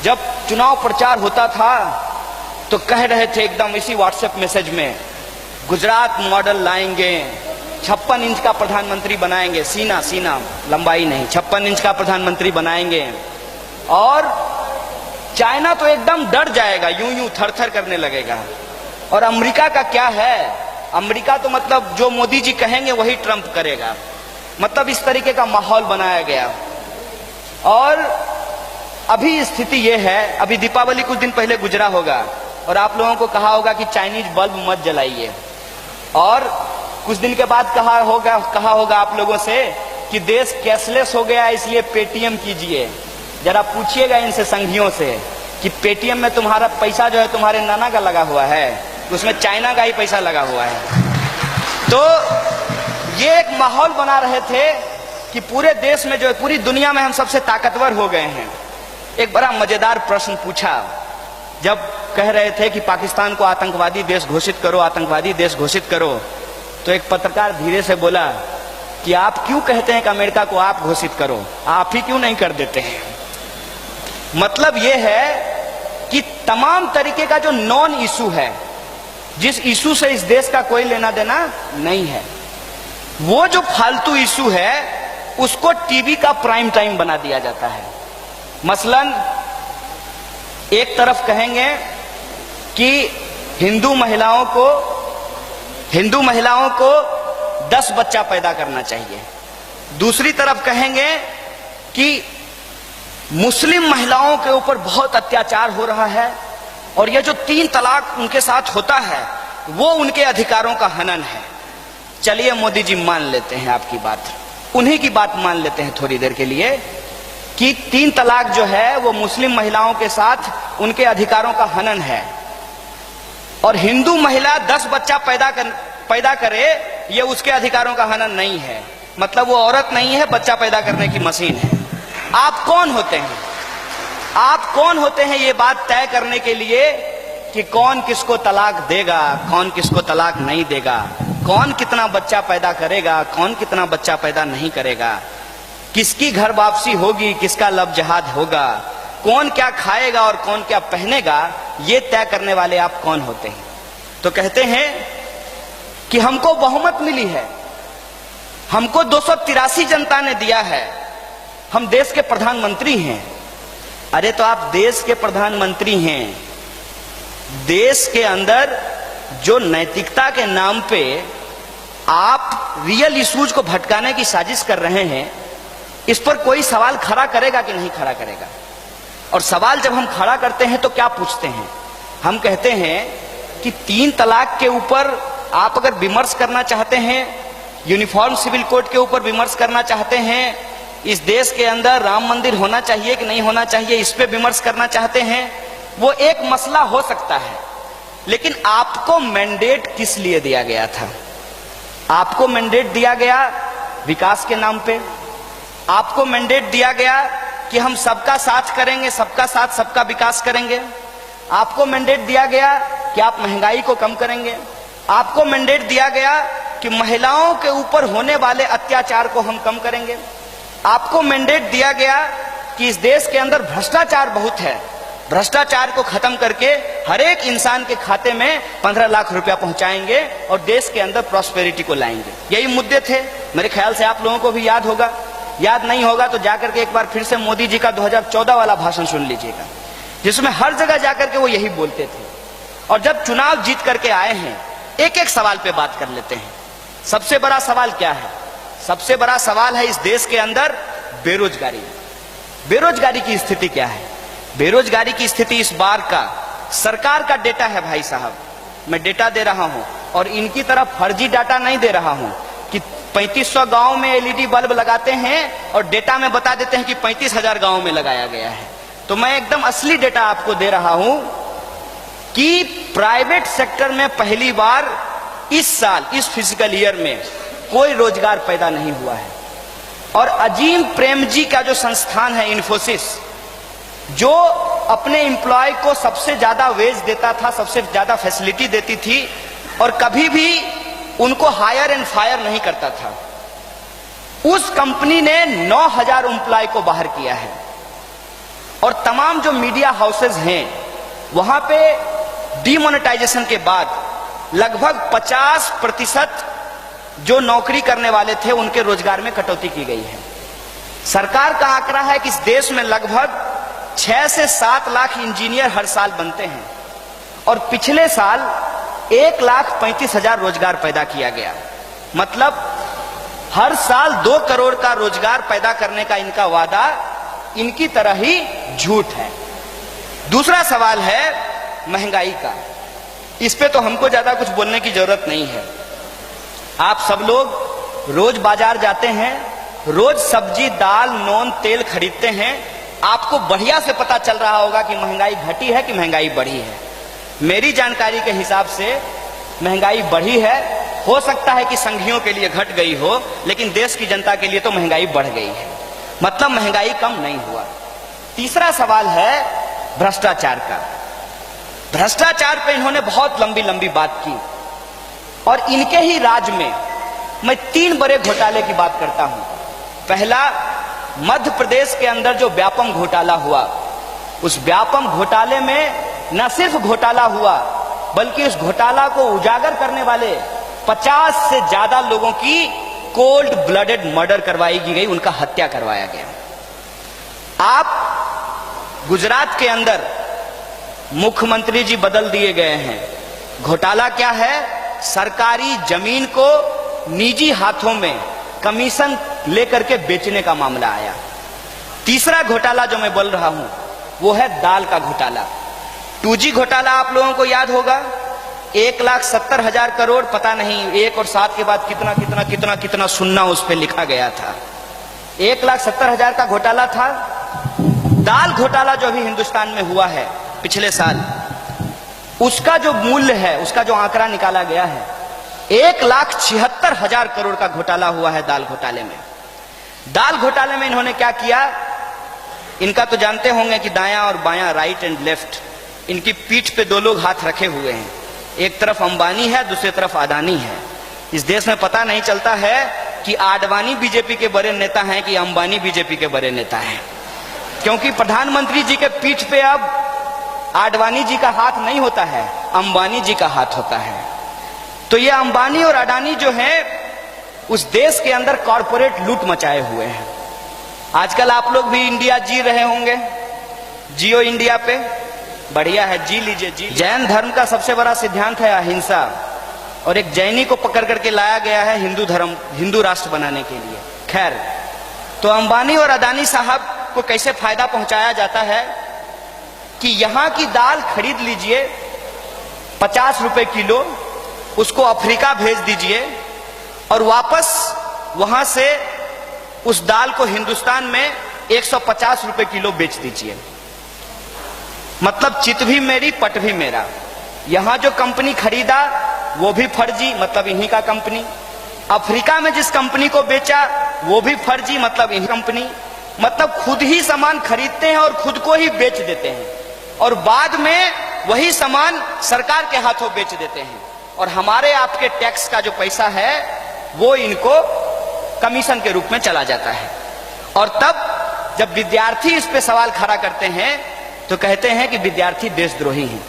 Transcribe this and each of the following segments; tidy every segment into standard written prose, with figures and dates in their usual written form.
जब चुनाव प्रचार होता था तो कह रहे थे एकदम इसी व्हाट्सएप मैसेज में, गुजरात मॉडल लाएंगे, 56 इंच का प्रधानमंत्री बनाएंगे, सीना लंबाई नहीं, 56 इंच का प्रधानमंत्री बनाएंगे। और चाइना तो एकदम डर जाएगा, यूं थर-थर करने लगेगा। और अमेरिका का क्या है, अमेरिका तो मतलब जो मोदी जी कहेंगे वही ट्रंप करेगा, मतलब इस तरीके का माहौल बनाया गया। और अभी स्थिति यह है, अभी दीपावली कुछ दिन पहले गुजरा होगा और आप लोगों को कहा होगा कि चाइनीज बल्ब मत जलाइए, और कुछ दिन के बाद कहा होगा आप लोगों से कि देश कैशलेस हो गया इसलिए पेटीएम कीजिए। जरा पूछिएगा इनसे संघियों से कि पेटीएम में तुम्हारा पैसा जो है तुम्हारे नाना का लगा हुआ है, उसमें चाइना का ही पैसा लगा हुआ है। तो ये एक माहौल बना रहे थे कि पूरे देश में जो है, पूरी दुनिया में हम सबसे ताकतवर हो गए हैं। एक बड़ा मजेदार प्रश्न पूछा जब कह रहे थे कि पाकिस्तान को आतंकवादी देश घोषित करो, आतंकवादी देश घोषित करो, तो एक पत्रकार धीरे से बोला कि आप क्यों कहते हैं कि अमेरिका को आप घोषित करो, आप ही क्यों नहीं कर देते हैं। मतलब यह है कि तमाम तरीके का जो नॉन इशू है, जिस इशू से इस देश का कोई लेना देना नहीं है, वो जो फालतू इशू है उसको टीवी का प्राइम टाइम बना दिया जाता है। मसलन एक तरफ कहेंगे कि हिंदू महिलाओं को 10 बच्चा पैदा करना चाहिए, दूसरी तरफ कहेंगे कि मुस्लिम महिलाओं के ऊपर बहुत अत्याचार हो रहा है और यह जो 3 तलाक उनके साथ होता है वो उनके अधिकारों का हनन है। चलिए मोदी जी मान लेते हैं आपकी बात, उन्हीं की बात मान लेते हैं थोड़ी देर के लिए कि 3 तलाक जो है वो मुस्लिम महिलाओं के साथ उनके अधिकारों का हनन है, और हिंदू महिला 10 बच्चा पैदा करे ये उसके अधिकारों का हनन नहीं है। मतलब वो औरत नहीं है, बच्चा पैदा करने की मशीन है। आप कौन होते हैं, आप कौन होते हैं ये बात तय करने के लिए कि कौन किसको तलाक देगा, कौन किसको तलाक नहीं देगा, कौन कितना बच्चा पैदा करेगा, कौन कितना बच्चा पैदा नहीं करेगा, किसकी घर वापसी होगी, किसका लब जहाद होगा, कौन क्या खाएगा और कौन क्या पहनेगा, ये तय करने वाले आप कौन होते हैं। तो कहते हैं कि हमको बहुमत मिली है, हमको 283 जनता ने दिया है, हम देश के प्रधानमंत्री हैं। अरे तो आप देश के प्रधानमंत्री हैं, देश के अंदर जो नैतिकता के नाम पे आप रियल इश्यूज को भटकाने की साजिश कर रहे हैं, इस पर कोई सवाल खड़ा करेगा कि नहीं खड़ा करेगा। और सवाल जब हम खड़ा करते हैं तो क्या पूछते हैं, हम कहते हैं कि 3 तलाक के ऊपर आप अगर विमर्श करना चाहते हैं, यूनिफॉर्म सिविल कोड के ऊपर विमर्श करना चाहते हैं, इस देश के अंदर राम मंदिर होना चाहिए कि नहीं होना चाहिए इस पे विमर्श करना चाहते हैं, वो एक मसला हो सकता है। लेकिन आपको मैंडेट किस लिए दिया गया था? आपको मैंडेट दिया गया विकास के नाम पे, आपको मैंडेट दिया गया कि हम सबका साथ करेंगे, सबका साथ सबका विकास करेंगे, आपको मैंडेट दिया गया कि आप महंगाई को कम करेंगे, आपको मैंडेट दिया गया कि महिलाओं के ऊपर होने वाले अत्याचार को हम कम करेंगे, आपको मैंडेट दिया गया कि इस देश के अंदर भ्रष्टाचार बहुत है, भ्रष्टाचार को खत्म करके हर एक इंसान के खाते में 15 लाख रुपया पहुंचाएंगे और देश के अंदर प्रॉस्पेरिटी को लाएंगे। यही मुद्दे थे। मेरे ख्याल से आप लोगों को भी याद होगा, याद नहीं होगा तो जाकर के एक बार फिर से मोदी जी का 2014 वाला भाषण सुन लीजिएगा, जिसमें हर जगह जाकर के वो यही बोलते थे। और जब चुनाव जीत करके आए हैं, एक एक सवाल पे बात कर लेते हैं। सबसे बड़ा सवाल क्या है? सबसे बड़ा सवाल है इस देश के अंदर बेरोजगारी। बेरोजगारी की स्थिति क्या है? बेरोजगारी की स्थिति इस बार का सरकार का डेटा है भाई साहब, मैं डेटा दे रहा हूं और इनकी तरफ फर्जी डाटा नहीं दे रहा हूं कि 3500 गांव में एलईडी बल्ब लगाते हैं और डेटा में बता देते हैं कि 35,000 गांव में लगाया गया है। तो मैं एकदम असली डेटा आपको दे रहा हूं कि प्राइवेट सेक्टर में पहली बार इस साल, इस फिजिकल ईयर में कोई रोजगार पैदा नहीं हुआ है। और अजीम प्रेमजी का जो संस्थान है इन्फोसिस, जो अपने एम्प्लॉय को सबसे ज्यादा वेज देता था, सबसे ज्यादा फैसिलिटी देती थी और कभी भी उनको हायर एंड फायर नहीं करता था, उस कंपनी ने 9,000 एम्प्लॉय को बाहर किया है। और तमाम जो मीडिया हाउसेज हैं वहां पे डीमोनेटाइजेशन के बाद लगभग 50% जो नौकरी करने वाले थे उनके रोजगार में कटौती की गई है। सरकार का आंकड़ा है कि इस देश में लगभग 6 से 7 लाख इंजीनियर हर साल बनते हैं और पिछले साल 1,35,000 रोजगार पैदा किया गया। मतलब हर साल 2 करोड़ का रोजगार पैदा करने का इनका वादा इनकी तरह ही झूठ है। दूसरा सवाल है महंगाई का। इस पे तो हमको ज्यादा कुछ बोलने की जरूरत नहीं है। आप सब लोग रोज बाजार जाते हैं, रोज सब्जी दाल नून तेल खरीदते हैं, आपको बढ़िया से पता चल रहा होगा कि महंगाई घटी है कि महंगाई बढ़ी है। मेरी जानकारी के हिसाब से महंगाई बढ़ी है। हो सकता है कि संघियों के लिए घट गई हो, लेकिन देश की जनता के लिए तो महंगाई बढ़ गई है। मतलब महंगाई कम नहीं हुआ। तीसरा सवाल है भ्रष्टाचार का। भ्रष्टाचार पे इन्होंने बहुत लंबी लंबी बात की और इनके ही राज में मैं 3 बड़े घोटाले की बात करता हूं। पहला, मध्य प्रदेश के अंदर जो व्यापम घोटाला हुआ, उस व्यापम घोटाले में न सिर्फ घोटाला हुआ बल्कि उस घोटाला को उजागर करने वाले 50 से ज्यादा लोगों की कोल्ड ब्लडेड मर्डर करवाई गई, उनका हत्या करवाया गया। आप गुजरात के अंदर मुख्यमंत्री जी बदल दिए गए हैं। घोटाला क्या है? सरकारी जमीन को निजी हाथों में कमीशन लेकर के बेचने का मामला आया। तीसरा घोटाला जो मैं बोल रहा हूं वो है दाल का घोटाला। 2G घोटाला आप लोगों को याद होगा। 1,70,000 करोड़, पता नहीं 1 और 7 के बाद कितना कितना कितना कितना सुन्ना उस पर लिखा गया था। 1,70,000 का घोटाला था। दाल घोटाला जो अभी हिंदुस्तान में हुआ है पिछले साल, उसका जो मूल्य है, उसका जो आंकड़ा निकाला गया है, 1,76,000 करोड़ का घोटाला हुआ है दाल घोटाले में। दाल घोटाले में इन्होंने क्या किया? इनका तो जानते होंगे कि दायां और बायां, राइट एंड लेफ्ट, इनकी पीठ पे 2 लोग हाथ रखे हुए हैं। एक तरफ अंबानी है, दूसरी तरफ अडानी है। इस देश में पता नहीं चलता है कि आडवाणी बीजेपी के बड़े नेता हैं कि अंबानी बीजेपी के बड़े नेता हैं, क्योंकि प्रधानमंत्री जी के पीठ पे अब आडवाणी जी का हाथ नहीं होता है, अंबानी जी का हाथ होता है। तो ये अंबानी और अडानी जो है उस देश के अंदर कॉरपोरेट लूट मचाए हुए हैं। आजकल आप लोग भी इंडिया जी रहे होंगे, जियो इंडिया पे, बढ़िया है, जी लीजिए जी। जैन धर्म का सबसे बड़ा सिद्धांत है अहिंसा, और एक जैनी को पकड़ करके लाया गया है हिंदू धर्म, हिंदू राष्ट्र बनाने के लिए। खैर, तो अंबानी और अडानी साहब को कैसे फायदा पहुंचाया जाता है कि यहां की दाल खरीद लीजिए 50 रुपए किलो, उसको अफ्रीका भेज दीजिए और वापस वहां से उस दाल को हिंदुस्तान में 150 रुपए किलो बेच दीजिए। मतलब चित भी मेरी पट भी मेरा। यहां जो कंपनी खरीदा वो भी फर्जी, मतलब इन्हीं का कंपनी। अफ्रीका में जिस कंपनी को बेचा वो भी फर्जी, मतलब इन्हीं कंपनी। मतलब खुद ही सामान खरीदते हैं और खुद को ही बेच देते हैं और बाद में वही सामान सरकार के हाथों बेच देते हैं और हमारे आपके टैक्स का जो पैसा है वो इनको कमीशन के रूप में चला जाता है। और तब जब विद्यार्थी इस पे सवाल खड़ा करते हैं तो कहते हैं कि विद्यार्थी देशद्रोही हैं।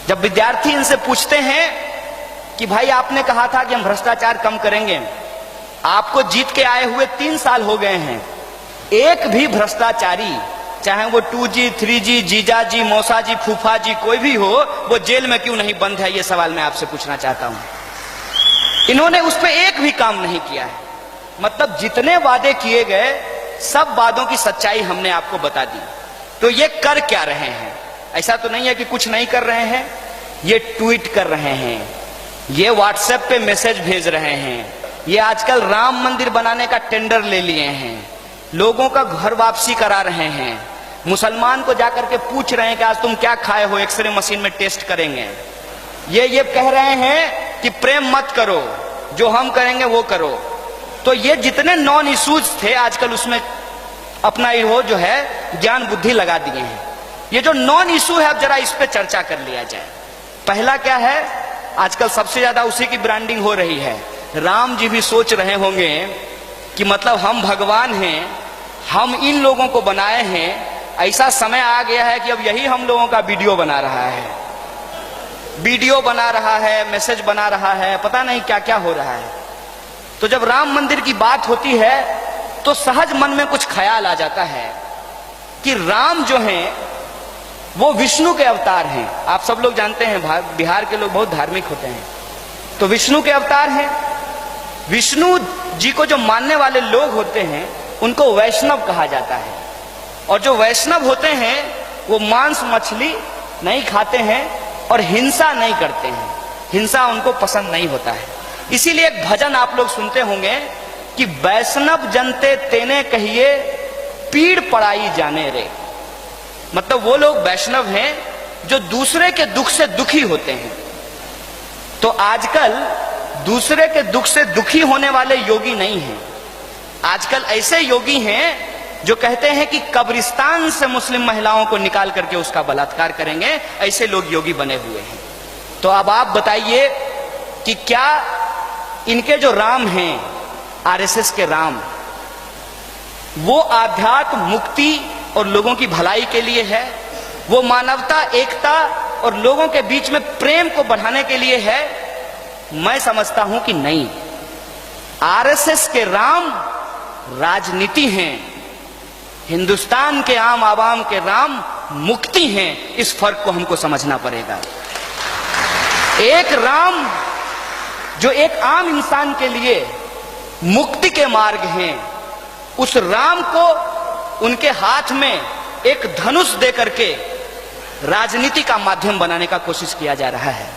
जब विद्यार्थी इनसे पूछते हैं कि भाई आपने कहा था कि हम भ्रष्टाचार कम करेंगे, आपको जीत के आए हुए 3 साल हो गए हैं, एक भी भ्रष्टाचारी, चाहे वो 2G 3G जीजा जी मौसा जी फूफा जी कोई भी हो, वो जेल में क्यों नहीं बंद है? ये सवाल मैं आपसे पूछना चाहता हूं। इन्होंने उस पर एक भी काम नहीं किया है। मतलब जितने वादे किए गए सब वादों की सच्चाई हमने आपको बता दी। तो ये कर क्या रहे हैं? ऐसा तो नहीं है कि कुछ नहीं कर रहे हैं, ये ट्वीट कर रहे हैं, ये व्हाट्सएप पे मैसेज भेज रहे हैं, ये आजकल राम मंदिर बनाने का टेंडर ले लिए हैं, लोगों का घर वापसी करा रहे हैं, मुसलमान को जाकर के पूछ रहे हैं कि आज तुम क्या खाए हो, एक्सरे मशीन में टेस्ट करेंगे। ये कह रहे हैं कि प्रेम मत करो, जो हम करेंगे वो करो। तो ये जितने नॉन इश्यूज थे आजकल उसमें अपना वो जो है ज्ञान बुद्धि लगा दिए हैं। ये जो नॉन इशू है अब जरा इस पे चर्चा कर लिया जाए। पहला क्या है? आजकल सबसे ज्यादा उसी की ब्रांडिंग हो रही है। राम जी भी सोच रहे होंगे कि मतलब हम भगवान हैं, हम इन लोगों को बनाए हैं ऐसा समय आ गया है कि अब यही हम लोगों का वीडियो बना रहा है, वीडियो बना रहा है, मैसेज बना रहा है, पता नहीं क्या क्या हो रहा है। तो जब राम मंदिर की बात होती है तो सहज मन में कुछ ख्याल आ जाता है कि राम जो हैं वो विष्णु के अवतार हैं। आप सब लोग जानते हैं बिहार के लोग बहुत धार्मिक होते हैं, तो विष्णु के अवतार हैं। विष्णु जी को जो मानने वाले लोग होते हैं उनको वैष्णव कहा जाता है, और जो वैष्णव होते हैं वो मांस मछली नहीं खाते हैं और हिंसा नहीं करते हैं, हिंसा उनको पसंद नहीं होता है। इसीलिए एक भजन आप लोग सुनते होंगे कि वैष्णव जनते तेने कहिए पीड़ पड़ाई जाने रे। मतलब वो लोग वैष्णव हैं जो दूसरे के दुख से दुखी होते हैं। तो आजकल दूसरे के दुख से दुखी होने वाले योगी नहीं हैं, आजकल ऐसे योगी हैं जो कहते हैं कि कब्रिस्तान से मुस्लिम महिलाओं को निकाल करके उसका बलात्कार करेंगे, ऐसे लोग योगी बने हुए हैं। तो अब आप बताइए कि क्या इनके जो राम हैं, आरएसएस के राम, वो आध्यात्म मुक्ति और लोगों की भलाई के लिए है, वो मानवता एकता और लोगों के बीच में प्रेम को बढ़ाने के लिए है? मैं समझता हूं कि नहीं। आरएसएस के राम राजनीति हैं, हिंदुस्तान के आम आवाम के राम मुक्ति हैं। इस फर्क को हमको समझना पड़ेगा। एक राम जो एक आम इंसान के लिए मुक्ति के मार्ग हैं, उस राम को उनके हाथ में एक धनुष दे करके राजनीति का माध्यम बनाने का कोशिश किया जा रहा है।